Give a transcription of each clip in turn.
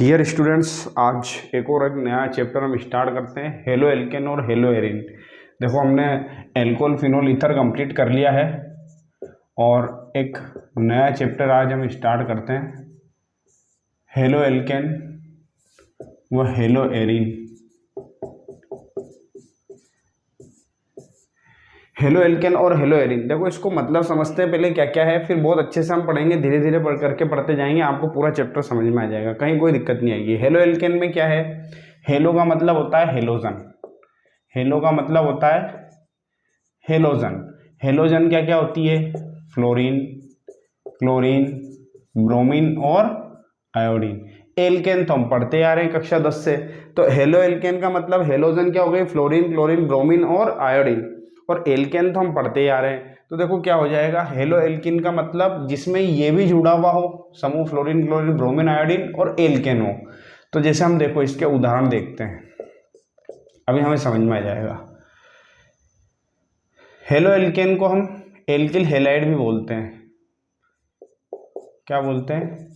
Dear students, आज एक और एक नया चैप्टर हम स्टार्ट करते हैं, हेलो एल्केन और हेलो एरिन। देखो, हमने एल्कोहल फिनोल ईथर कंप्लीट कर लिया है और एक नया चैप्टर आज हम स्टार्ट करते हैं, हेलो एल्केन व हेलो एरिन। हेलो एल्केन और हेलो एरिन, देखो इसको मतलब समझते हैं पहले क्या क्या है, फिर बहुत अच्छे से हम पढ़ेंगे, धीरे धीरे पढ़ करके पढ़ते जाएंगे, आपको पूरा चैप्टर समझ में आ जाएगा, कहीं कोई दिक्कत नहीं आएगी। हेलो एल्केन में क्या है? हेलो का मतलब होता है हेलोजन। हेलो का मतलब होता है हेलोजन। हेलोजन क्या क्या होती है? फ्लोरीन, क्लोरीन, ब्रोमीन और आयोडीन। एल्केन तो हम पढ़ते आ रहे हैं कक्षा 10 से, तो हेलो एल्केन का मतलब हेलोजन क्या हो गई? फ्लोरीन, क्लोरीन, ब्रोमीन और आयोडीन। और एल्केन तो हम पढ़ते ही आ रहे हैं, तो देखो क्या हो जाएगा, हेलो एल्किन का मतलब जिसमें ये भी जुड़ा हुआ हो, समूह फ्लोरीन, क्लोरीन, ब्रोमीन, आयोडीन और एल्केन हो। तो जैसे हम देखो इसके उदाहरण देखते हैं, अभी हमें समझ में आ जाएगा। हेलो एल्केन को हम एल्किल हैलाइड भी बोलते हैं। क्या बोलते हैं?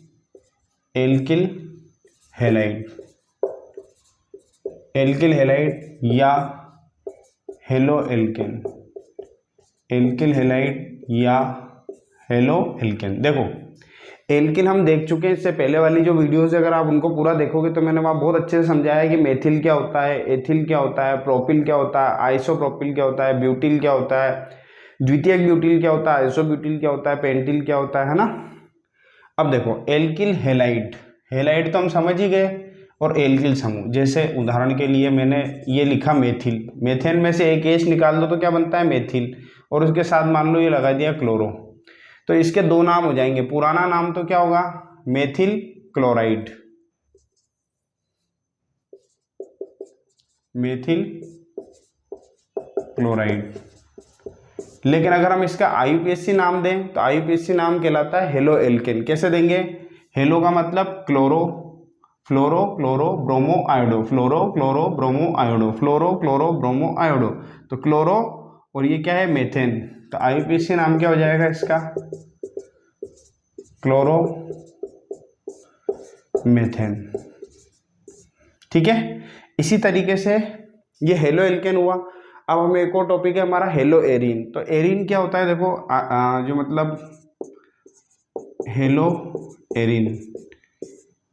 Alkyl halide. एल्किल हैलाइड या हेलो एल्केन। एल्किल हैलाइड या हेलो एल्केन। देखो, एल्किल हम देख चुके हैं इससे पहले वाली जो वीडियोस है, अगर आप उनको पूरा देखोगे तो मैंने वहाँ बहुत अच्छे से समझाया है कि मेथिल क्या होता है, एथिल क्या होता है, प्रोपिल क्या होता है, आइसोप्रोपिल क्या होता है, ब्यूटिल क्या होता है, द्वितीयक ब्यूटिल क्या होता है, आइसोब्यूटिल क्या होता है, पेंटिल क्या होता है ना। अब देखो, एल्किल हैलाइड, हैलाइड तो हम समझ ही गए, और एल्किल समूह, जैसे उदाहरण के लिए मैंने ये लिखा मेथिल, मेथेन में से एक एच निकाल दो तो क्या बनता है? मेथिल। और उसके साथ मान लो ये लगा दिया क्लोरो, तो इसके दो नाम हो जाएंगे। पुराना नाम तो क्या होगा? Methyl chloride, methyl chloride. लेकिन अगर हम इसका आईयूपीएसी नाम दें तो आईयूपीएसी नाम कहलाता है हेलो एल्केन। कैसे देंगे? हेलो का मतलब क्लोरो, फ्लोरो, क्लोरो, ब्रोमो, आयोडो, फ्लोरो, क्लोरो, ब्रोमो, आयोडो, फ्लोरो, क्लोरो, ब्रोमो, आयोडो। तो क्लोरो, और ये क्या है? मेथेन। तो आईयूपीएसी नाम क्या हो जाएगा इसका? Chloro methane. ठीक है, इसी तरीके से ये हेलो एल्केन हुआ। अब हमें एक और टॉपिक है हमारा, हेलो एरिन। तो एरिन क्या होता है? देखो, जो मतलब हेलो एरिन,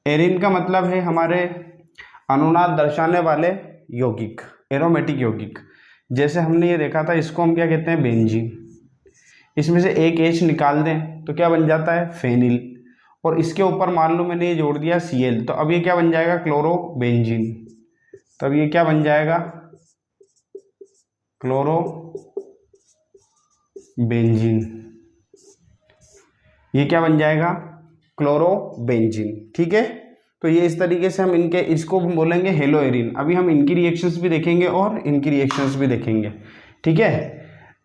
एरिन का मतलब है हमारे अनुनाद दर्शाने वाले यौगिक, एरोमेटिक यौगिक। जैसे हमने ये देखा था, इसको हम क्या कहते हैं? बेंजीन। इसमें से एक एच निकाल दें तो क्या बन जाता है? फेनिल। और इसके ऊपर मान लो मैंने ये जोड़ दिया Cl, तो अब ये क्या बन जाएगा? Chloro benzene. तब ये क्या बन जाएगा? Chloro benzene. ये क्या बन जाएगा? Chloro benzene. ठीक है, तो ये इस तरीके से हम इनके, इसको हम बोलेंगे हेलो एरिन। अभी हम इनकी रिएक्शंस भी देखेंगे और इनकी रिएक्शंस भी देखेंगे। ठीक है,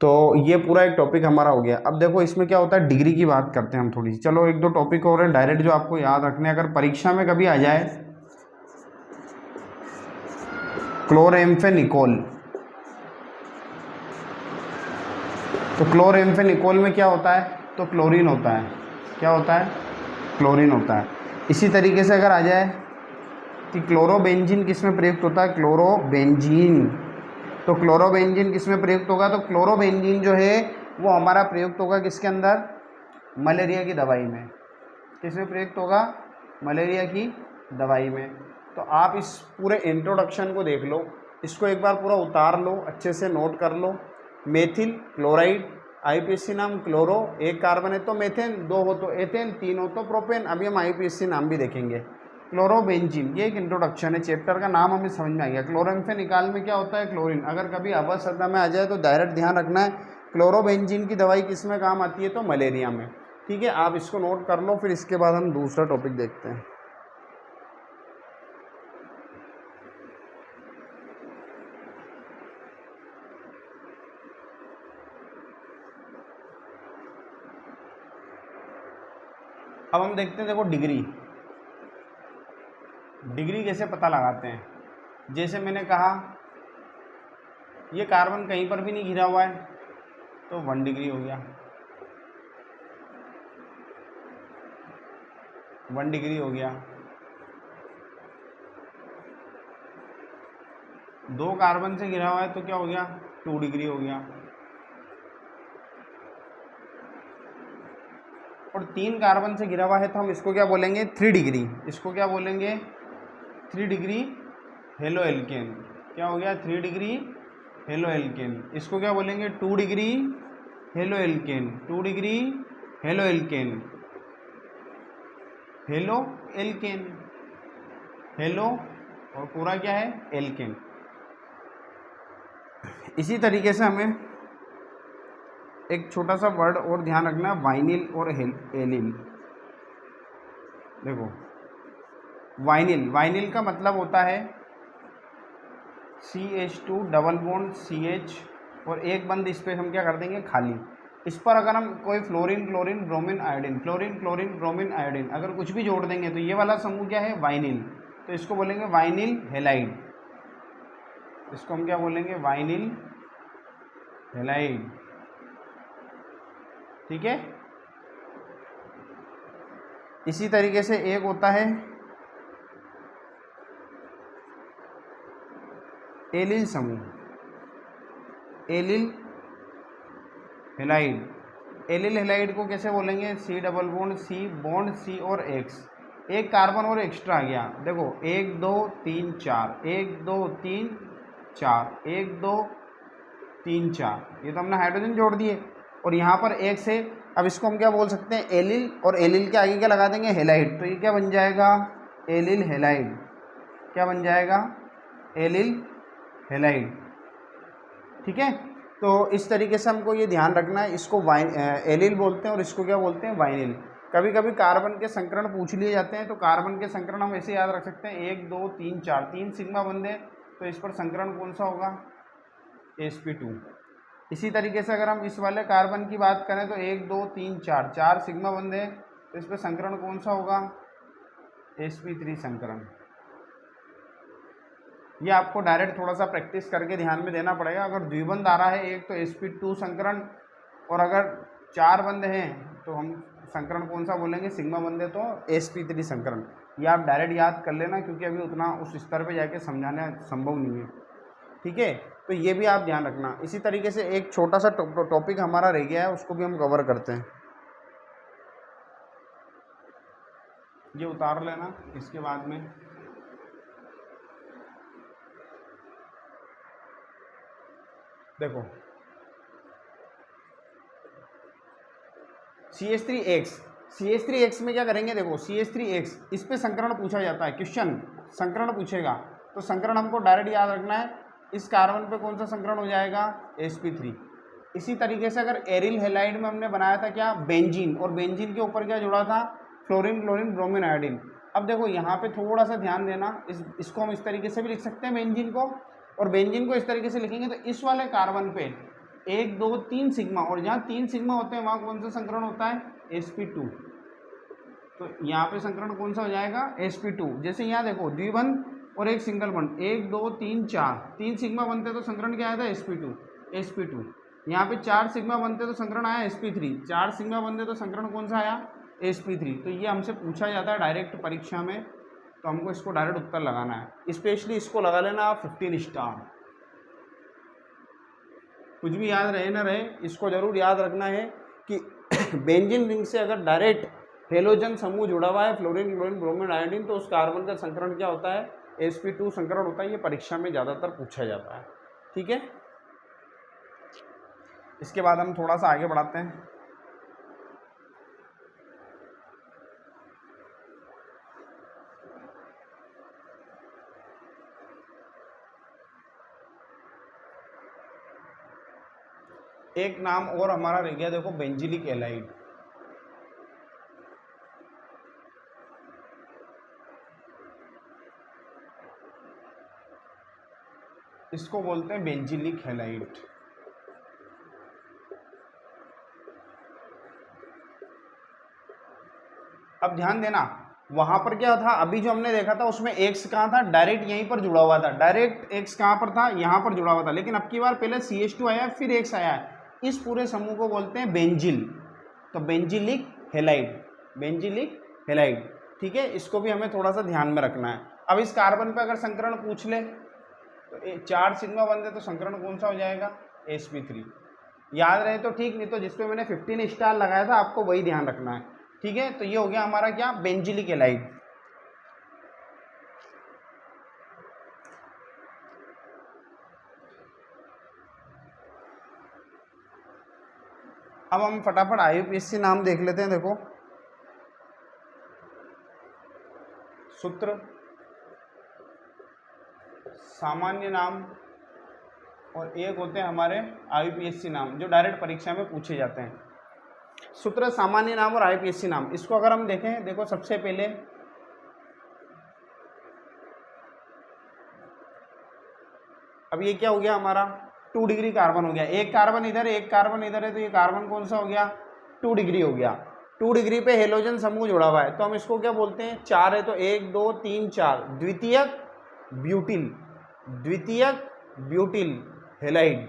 तो ये पूरा एक टॉपिक हमारा हो गया। अब देखो इसमें क्या होता है, डिग्री की बात करते हैं हम थोड़ी सी। चलो एक दो टॉपिक और है डायरेक्ट जो आपको याद रखने, अगर परीक्षा में कभी आ जाए, क्लोरेम्फेनिकोल। तो क्लोरेम्फेनिकोल में क्या होता है? तो क्लोरीन होता है। क्या होता है? क्लोरीन होता है। इसी तरीके से अगर आ जाए कि क्लोरोबेंजीन किस में प्रयुक्त होता है? क्लोरोबेंजीन। तो क्लोरोबेंजीन किस में प्रयुक्त होगा? तो क्लोरोबेंजीन जो है वो हमारा प्रयुक्त होगा किसके अंदर? मलेरिया की दवाई में। किस में प्रयुक्त होगा? मलेरिया की दवाई में। तो आप इस पूरे इंट्रोडक्शन को देख लो, इसको एक बार पूरा उतार लो, अच्छे से नोट कर लो। मेथिल क्लोराइड, आईयूपीएसी नाम क्लोरो, एक कार्बन है तो मेथेन, दो हो तो एथेन, तीन हो तो प्रोपेन। अभी हम आईयूपीएसी नाम भी देखेंगे। क्लोरोबेंजीन, ये एक इंट्रोडक्शन है, चैप्टर का नाम हमें समझ में आ गया। क्लोरेम्फेनिकाल में क्या होता है? क्लोरीन। अगर कभी अवश्यता में आ जाए तो डायरेक्ट ध्यान रखना है, क्लोरोबेंजीन की दवाई किस में काम आती है? तो मलेरिया में। ठीक है, आप इसको नोट कर लो, फिर इसके बाद हम दूसरा टॉपिक देखते हैं। अब हम देखते हैं, देखो डिग्री, डिग्री कैसे पता लगाते हैं। जैसे मैंने कहा ये कार्बन कहीं पर भी नहीं घिरा हुआ है, तो 1 डिग्री हो गया, 1 डिग्री हो गया। 2 कार्बन से घिरा हुआ है तो क्या हो गया, 2 डिग्री हो गया। और 3 कार्बन से घिरा हुआ है तो हम इसको क्या बोलेंगे, 3 डिग्री। इसको क्या बोलेंगे, 3 डिग्री हेलो एल्केन। क्या हो गया, 3 डिग्री हेलो एल्केन। इसको क्या बोलेंगे, 2 degree halo alkane, 2 degree halo alkane, halo alkane, hello और पूरा क्या है, एल्केन। इसी तरीके से हमें एक छोटा सा वर्ड और ध्यान रखना, वाइनिल और एलिल। देखो वाइनिल, वाइनिल का मतलब होता है CH2 डबल बॉन्ड CH और एक बंद इस पर हम क्या कर देंगे, खाली। इस पर अगर हम कोई fluorine chlorine bromine iodine, fluorine chlorine bromine iodine अगर कुछ भी जोड़ देंगे तो ये वाला समूह क्या है, वाइनिल। तो इसको बोलेंगे वाइनिल हेलाइड। इसको हम क्या बोलेंगे, वाइनिल हेलाइड। ठीक है। इसी तरीके से एक होता है एलिल समूह, एलिल हेलाइड। एलिल हेलाइड को कैसे बोलेंगे, C डबल बॉन्ड C और X, एक कार्बन और एक्स्ट्रा आ गया। देखो 1 2 3 4, 1 2 3 4, 1 2 3 4, ये तो हमने हाइड्रोजन जोड़ दिए और यहाँ पर एक से। अब इसको हम क्या बोल सकते हैं, एलिल, और एलिल के आगे क्या लगा देंगे, हेलाइड। तो ये क्या बन जाएगा, एलिल हेलाइड। क्या बन जाएगा, एलिल हेलाइड। ठीक है। तो इस तरीके से हमको ये ध्यान रखना है, इसको एलिल बोलते हैं और इसको क्या बोलते हैं, वाइनिल। कभी कभी कार्बन के संकरण पूछ लिए जाते हैं तो कार्बन के संकरण हम ऐसे याद रख सकते हैं, 1 2 3 4, 3 सिग्मा बंद है तो इस पर संकरण कौन सा होगा, sp2। इसी तरीके से अगर हम इस वाले कार्बन की बात करें तो 1 2 3 4, 4 सिग्मा बंद है तो इस पर संकरण कौन सा होगा, sp3 संकरण। ये आपको डायरेक्ट थोड़ा सा प्रैक्टिस करके ध्यान में देना पड़ेगा। अगर द्विबंध आ रहा है एक तो sp2 संकरण, और अगर 4 बंद हैं तो हम संकरण कौन सा बोलेंगे, सिग्मा बंद है तो sp3 संकरण। ये आप डायरेक्ट याद कर लेना क्योंकि अभी उतना उस स्तर पे जाके समझाना संभव नहीं है। ठीक है, तो ये भी आप ध्यान रखना। इसी तरीके से एक छोटा सा टॉपिक हमारा रह गया है, उसको भी हम कवर करते हैं। ये उतार लेना इसके बाद में। देखो CH3X में क्या करेंगे, देखो CH3X इस पे संकरण पूछा जाता है, क्वेश्चन संकरण पूछेगा तो संकरण हमको डायरेक्ट याद रखना है, इस कार्बन पे कौन सा संकरण हो जाएगा, sp3। इसी तरीके से अगर एरिल हेलाइड में हमने बनाया था क्या, बेंजीन, और बेंजीन के ऊपर क्या जुड़ा था, फ्लोरीन क्लोरीन ब्रोमीन आयोडीन। अब देखो यहाँ पे थोड़ा सा ध्यान देना, इसको हम इस तरीके से भी लिख सकते हैं बेंजीन को, और बेंजीन को इस तरीके से लिखेंगे तो इस वाले कार्बन पे 1 2 3 सिग्मा, और जहाँ 3 सिग्मा होते हैं वहाँ कौन सा संकरण होता है, sp2। तो यहाँ पे संकरण कौन सा हो जाएगा, sp2। जैसे यहाँ देखो द्विबंध और एक सिंगल बंध, 1 2 3 4, 3 सिग्मा बनते तो संकरण क्या आया था, sp2। यहाँ पे 4 सिग्मा बनते तो संकरण आया sp3, 4 सिग्मा बनते तो संकरण कौन सा आया, sp3। तो ये हमसे पूछा जाता है डायरेक्ट परीक्षा में, तो हमको इसको डायरेक्ट उत्तर लगाना है। स्पेशली इसको लगा लेना आप 15 स्टार। कुछ भी याद रहे ना रहे, इसको जरूर याद रखना है कि बेंजीन रिंग से अगर डायरेक्ट हेलोजन समूह जुड़ा हुआ है, फ्लोरीन क्लोरीन ब्रोमीन आयोडीन, तो उस कार्बन का संकरण क्या होता है, sp2 संकरण होता है। ये परीक्षा में ज़्यादातर पूछा जाता है। ठीक है, इसके बाद हम थोड़ा सा आगे बढ़ाते हैं। एक नाम और हमारा रह गया, देखो बेंजिलिक एलाइड। इसको बोलते हैं बेंजिलिक हैलाइड। अब ध्यान देना, वहां पर क्या था, अभी जो हमने देखा था उसमें एक्स कहाँ था, डायरेक्ट यहीं पर जुड़ा हुआ था। डायरेक्ट एक्स कहाँ पर था, यहाँ पर जुड़ा हुआ था। लेकिन अब की बार पहले CH2 आया फिर एक्स आया है। इस पूरे समूह को बोलते हैं बेंजिल। तो बेंजिलिक हैलाइड, बेंजिलिक हैलाइड। ठीक है, इसको भी हमें थोड़ा सा ध्यान में रखना है। अब इस कार्बन पे अगर संकरण पूछ ले तो 4 सिग्मा बंद है तो संकरण कौन सा हो जाएगा, sp3। याद रहे तो ठीक, नहीं तो जिसपे मैंने 15 स्टार लगाया था आपको वही ध्यान रखना है, ठीक है। तो ये हो गया हमारा क्या, बेंजिलिक हैलाइड। अब हम फटाफट IUPAC नाम देख लेते हैं। देखो सूत्र, सामान्य नाम, और एक होते हैं हमारे IUPAC नाम जो डायरेक्ट परीक्षा में पूछे जाते हैं। सूत्र, सामान्य नाम और IUPAC नाम, इसको अगर हम देखें, देखो सबसे पहले अब ये क्या हो गया हमारा, 2 डिग्री कार्बन हो गया। एक कार्बन इधर है, एक कार्बन इधर है, तो ये कार्बन कौन सा हो गया, 2 डिग्री हो गया। 2 डिग्री पे हेलोजन समूह जुड़ा हुआ है, तो हम इसको क्या बोलते हैं, 4 है तो 1 2 3 4, द्वितीयक ब्यूटिल, द्वितीयक ब्यूटिल हेलाइड।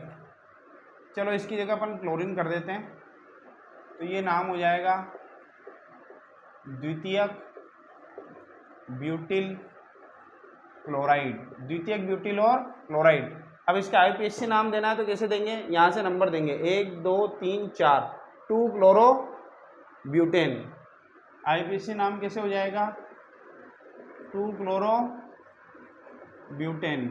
चलो इसकी जगह अपन क्लोरीन कर देते हैं, तो ये नाम हो जाएगा द्वितीयक ब्यूटिल क्लोराइड, द्वितीयक ब्यूटिल और क्लोराइड। अब इसका IUPAC नाम देना है तो कैसे देंगे, यहाँ से नंबर देंगे 1 2 3 4, 2 क्लोरो ब्यूटेन। IUPAC नाम कैसे हो जाएगा, 2 क्लोरो ब्यूटेन।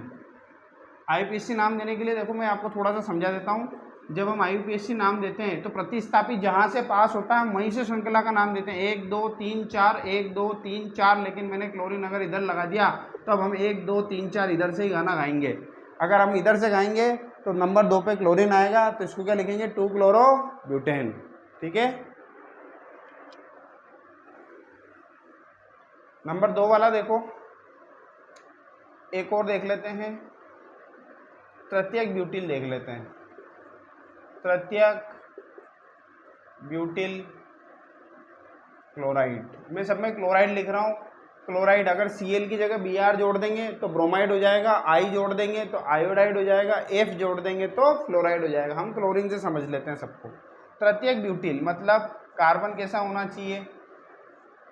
IUPAC नाम देने के लिए देखो मैं आपको थोड़ा सा समझा देता हूँ। जब हम IUPAC नाम देते हैं तो प्रतिस्थापी जहाँ से पास होता है वहीं से श्रृंखला का नाम देते हैं, 1 2 3 4 1 2 3 4। लेकिन मैंने क्लोरीन अगर इधर लगा दिया तो अब हम 1 2 3 4 इधर से ही गाना गाएंगे। अगर हम इधर से गाएंगे तो नंबर 2 पे क्लोरीन आएगा, तो इसको क्या लिखेंगे, 2 क्लोरो ब्यूटेन, ठीक है। नंबर 2 वाला देखो, एक और देख लेते हैं, तृतीयक ब्यूटिल देख लेते हैं। तृतीयक ब्यूटिल क्लोराइड, मैं सब में क्लोराइड लिख रहा हूँ। क्लोराइड अगर Cl की जगह Br जोड़ देंगे तो ब्रोमाइड हो जाएगा, I जोड़ देंगे तो आयोडाइड हो जाएगा, F जोड़ देंगे तो फ्लोराइड हो जाएगा। हम क्लोरीन से समझ लेते हैं सबको। तृतीयक ब्यूटिल मतलब कार्बन कैसा होना चाहिए,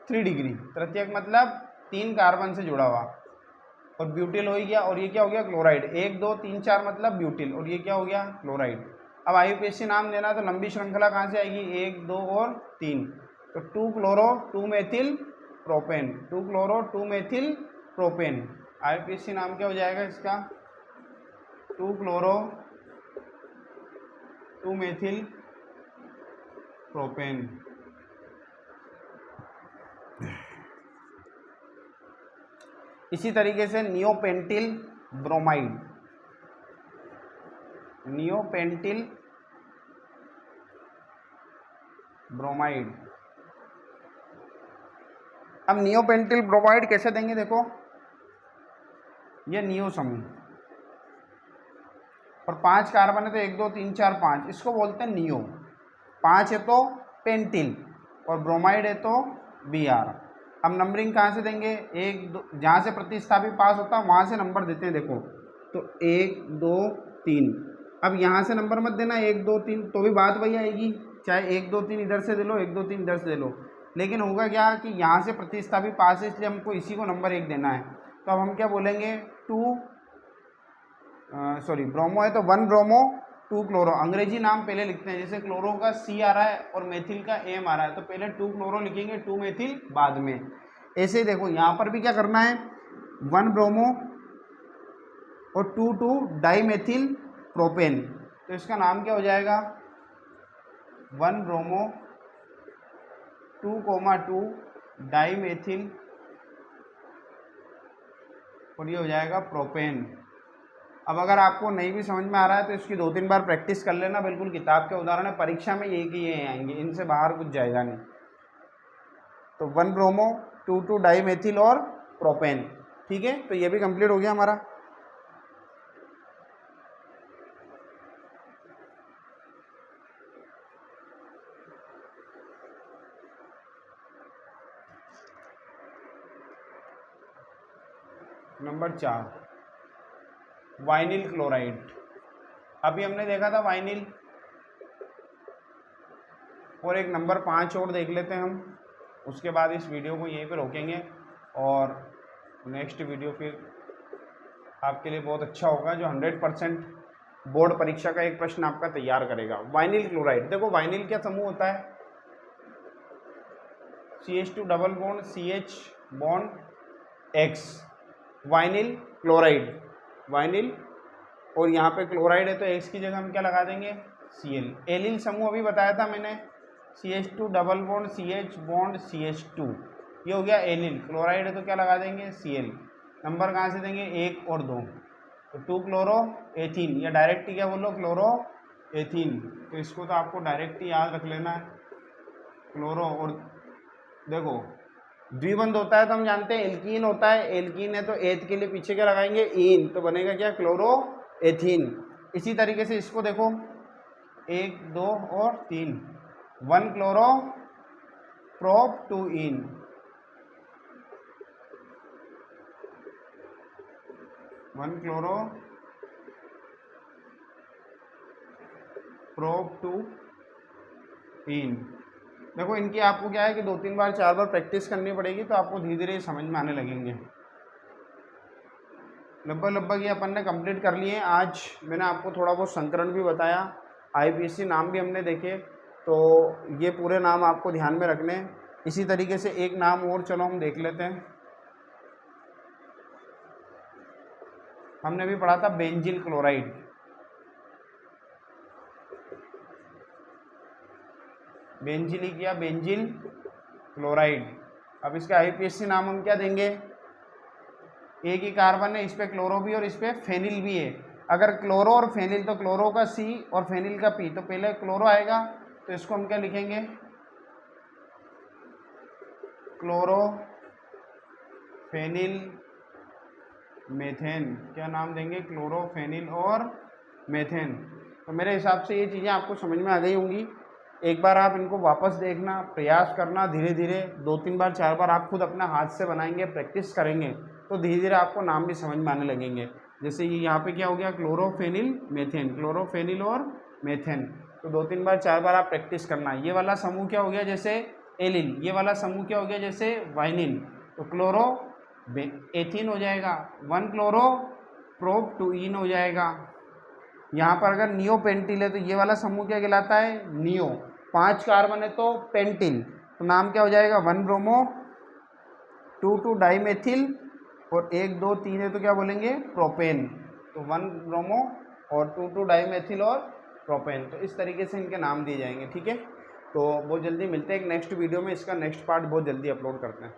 3 डिग्री। तृतीयक मतलब 3 कार्बन से जुड़ा हुआ, और ब्यूटिल हो गया, और ये क्या हो गया, क्लोराइड। 1 2 3 4 मतलब ब्यूटिल, और ये क्या हो गया, क्लोराइड। अब IUPAC नाम देना तो लंबी श्रृंखला कहाँ से आएगी, 1 2 और 3, तो 2 chloro 2 methyl propane, 2 chloro 2 methyl propane. IUPAC नाम क्या हो जाएगा इसका, 2 क्लोरो 2 मेथिल प्रोपेन। इसी तरीके से नियोपेंटिल ब्रोमाइड, नियोपेंटिल ब्रोमाइड। अब नियोपेंटिल ब्रोमाइड कैसे देंगे, देखो ये नियो समूह, और 5 कार्बन है तो 1 2 3 4 5, इसको बोलते हैं नियो। 5 है तो पेंटिल, और ब्रोमाइड है तो Br। अब नंबरिंग कहाँ से देंगे, 1 2, जहाँ से प्रतिस्थापी पास होता है वहाँ से नंबर देते हैं। देखो तो 1 2 3, अब यहाँ से नंबर मत देना 1 2 3, तो भी बात वही आएगी, चाहे 1 2 3 इधर से दे लो, 1 2 3 इधर से दे लो। लेकिन होगा क्या कि यहाँ से प्रतिस्थापी पास है, इसलिए हमको इसी को नंबर 1 देना है। तो अब हम क्या बोलेंगे, ब्रोमो है तो 1 ब्रोमो 2 क्लोरो। अंग्रेजी नाम पहले लिखते हैं, जैसे क्लोरो का C आ रहा है और मेथिल का M आ रहा है, तो पहले 2 क्लोरो लिखेंगे, 2 मेथिल बाद में। ऐसे देखो यहाँ पर भी क्या करना है, 1 ब्रोमो और 2 डाई मेथिल प्रोपेन, तो इसका नाम क्या हो जाएगा, 1 ब्रोमो 2,2 डाई मेथिल, और ये हो जाएगा प्रोपेन। अब अगर आपको नहीं भी समझ में आ रहा है तो इसकी 2-3 बार प्रैक्टिस कर लेना, बिल्कुल किताब के उदाहरण है, परीक्षा में ये कि ये आएंगे, इनसे बाहर कुछ जाएगा नहीं। तो 1 ब्रोमो 2 डाई मेथिल और प्रोपेन, ठीक है। तो ये भी कंप्लीट हो गया हमारा। Number 4 vinyl chloride. अभी हमने देखा था वाइनिल, और एक नंबर 5 और देख लेते हैं हम, उसके बाद इस वीडियो को यहीं पे रोकेंगे और नेक्स्ट वीडियो फिर आपके लिए बहुत अच्छा होगा, जो 100% बोर्ड परीक्षा का एक प्रश्न आपका तैयार करेगा। वाइनिल क्लोराइड, देखो वाइनिल क्या समूह होता है, CH2 double bond CH bond X, vinyl chloride, vinyl, और यहाँ पे क्लोराइड है तो X की जगह हम क्या लगा देंगे Cl। एलिल समूह अभी बताया था मैंने, CH2 double bond CH bond CH2, ये हो गया एलिल। क्लोराइड है तो क्या लगा देंगे Cl। नंबर कहाँ से देंगे, 1 और 2, तो 2 क्लोरो एथीन, या डायरेक्ट ही क्या बोलो क्लोरो एथीन, तो इसको तो आपको डायरेक्ट ही याद रख लेना है क्लोरो। और देखो द्विबंध होता है तो हम जानते हैं एल्कीन होता है, एल्कीन है तो एथ के लिए पीछे क्या लगाएंगे इन, तो बनेगा क्या क्लोरो एथीन। इसी तरीके से इसको देखो 1 2 और 3, 1 क्लोरो प्रोप 2 इन, 1 क्लोरो प्रोप 2 इन। देखो इनकी आपको क्या है कि 2-3 बार 4 बार प्रैक्टिस करनी पड़ेगी, तो आपको धीरे धीरे समझ में आने लगेंगे। लगभग ये अपन ने कंप्लीट कर लिए। आज मैंने आपको थोड़ा बहुत संकरण भी बताया, IPSC नाम भी हमने देखे, तो ये पूरे नाम आपको ध्यान में रखने। इसी तरीके से एक नाम और चलो हम देख लेते हैं, हमने भी पढ़ा था बेंजिल क्लोराइड, बेंजिल किया बेंजिल क्लोराइड। अब इसका IPSC नाम हम क्या देंगे, एक ही कार्बन है, इस पे क्लोरो भी और इस पे फेनिल भी है। अगर क्लोरो और फेनिल तो क्लोरो का C और फेनिल का P, तो पहले क्लोरो आएगा तो इसको हम क्या लिखेंगे क्लोरो फेनिल मेथेन, क्या नाम देंगे क्लोरो फेनिल और मेथेन। तो मेरे हिसाब से ये चीज़ें आपको समझ में आ गई होंगी। एक बार आप इनको वापस देखना, प्रयास करना, धीरे धीरे 2-3 बार 4 बार आप खुद अपना हाथ से बनाएंगे, प्रैक्टिस करेंगे, तो धीरे धीरे आपको नाम भी समझ में आने लगेंगे। जैसे ये यहाँ पे क्या हो गया क्लोरोफेनिल मेथेन, क्लोरोफेनिल और मेथेन, तो 2-3 बार 4 बार आप प्रैक्टिस करना। ये वाला समूह क्या हो गया जैसे एलिल, ये वाला समूह क्या हो गया जैसे वाइनिल, तो क्लोरो एथीन हो जाएगा, 1 क्लोरो प्रोप 2 इन हो जाएगा। यहाँ पर अगर नियो पेंटिल है तो ये वाला समूह क्या कहलाता है नियो, 5 कार्बन है तो पेंटिल, तो नाम क्या हो जाएगा 1 ब्रोमो 2 डाइमेथिल, और 1 2 3 है तो क्या बोलेंगे प्रोपेन, तो 1 ब्रोमो और 2 डाइमेथिल और प्रोपेन। तो इस तरीके से इनके नाम दिए जाएंगे, ठीक है। तो बहुत जल्दी मिलते हैं एक नेक्स्ट वीडियो में, इसका नेक्स्ट पार्ट बहुत जल्दी अपलोड करते हैं।